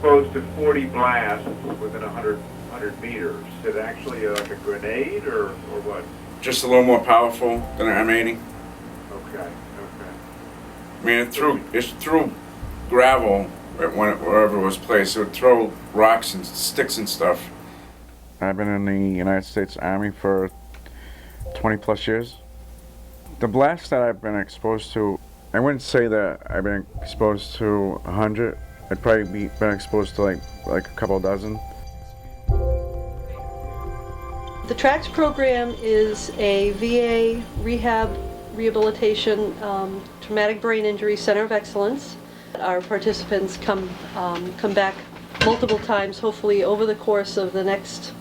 exposed to 40 blasts within 100 meters. Is it actually like a grenade or what? Just a little more powerful than an M80. Okay. I mean, it's through gravel wherever it was placed. It would throw rocks and sticks and stuff. I've been in the United States Army for 20 plus years. The blasts that I've been exposed to, I wouldn't say that I've been exposed to 100. I'd probably been exposed to like a couple dozen. The Tracts program is a VA rehabilitation traumatic brain injury center of excellence. Our participants come back multiple times, hopefully over the course of the next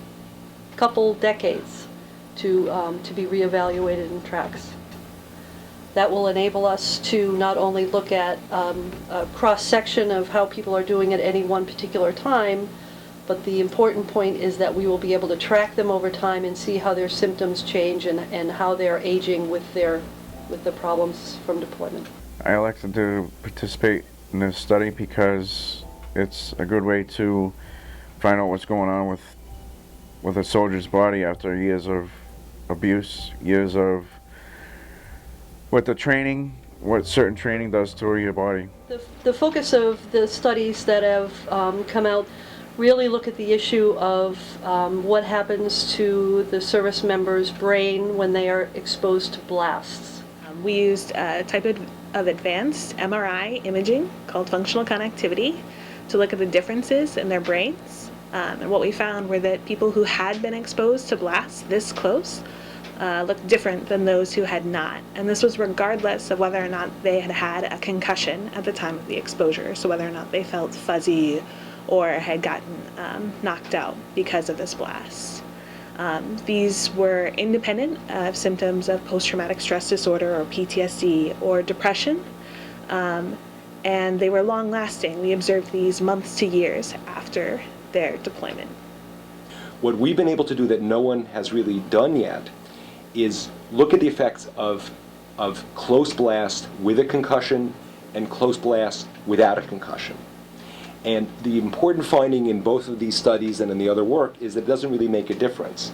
couple decades, to be reevaluated in Tracts. That will enable us to not only look at a cross-section of how people are doing at any one particular time, but the important point is that we will be able to track them over time and see how their symptoms change and how they're aging with the problems from deployment. I elected to participate in this study because it's a good way to find out what's going on with a soldier's body after years of abuse, years of what certain training does to your body. The focus of the studies that have come out really look at the issue of what happens to the service member's brain when they are exposed to blasts. We used a type of advanced MRI imaging called functional connectivity to look at the differences in their brains. And what we found were that people who had been exposed to blasts this close looked different than those who had not. And this was regardless of whether or not they had had a concussion at the time of the exposure, so whether or not they felt fuzzy or had gotten knocked out because of this blast. These were independent of symptoms of post-traumatic stress disorder or PTSD or depression, and they were long-lasting. We observed these months to years after their deployment. What we've been able to do that no one has really done yet is look at the effects of close blast with a concussion and close blast without a concussion. And the important finding in both of these studies and in the other work is that it doesn't really make a difference.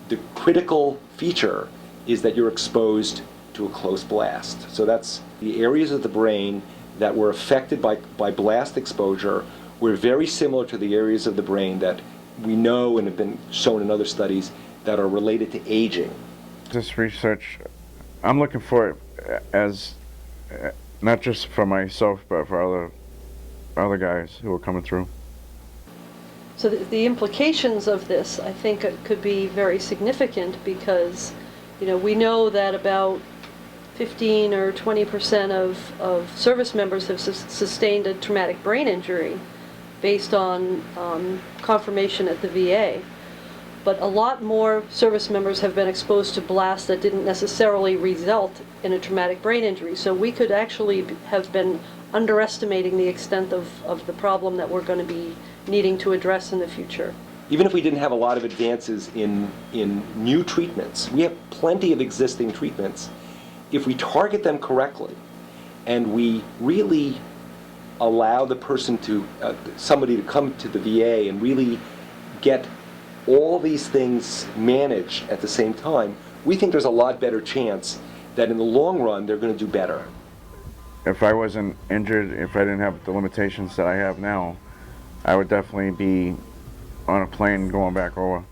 The critical feature is that you're exposed to a close blast. So that's the areas of the brain that were affected by blast exposure were very similar to the areas of the brain that we know and have been shown in other studies that are related to aging. This research, I'm looking for it as not just for myself, but for other guys who are coming through. So the implications of this, I think, could be very significant because, we know that about 15 or 20% of service members have sustained a traumatic brain injury based on confirmation at the VA. But a lot more service members have been exposed to blasts that didn't necessarily result in a traumatic brain injury. So we could actually have been underestimating the extent of the problem that we're going to be needing to address in the future. Even if we didn't have a lot of advances in new treatments, we have plenty of existing treatments. If we target them correctly and we really allow the person somebody to come to the VA and really get all these things managed at the same time, we think there's a lot better chance that in the long run they're going to do better. If I wasn't injured, if I didn't have the limitations that I have now, I would definitely be on a plane going back over.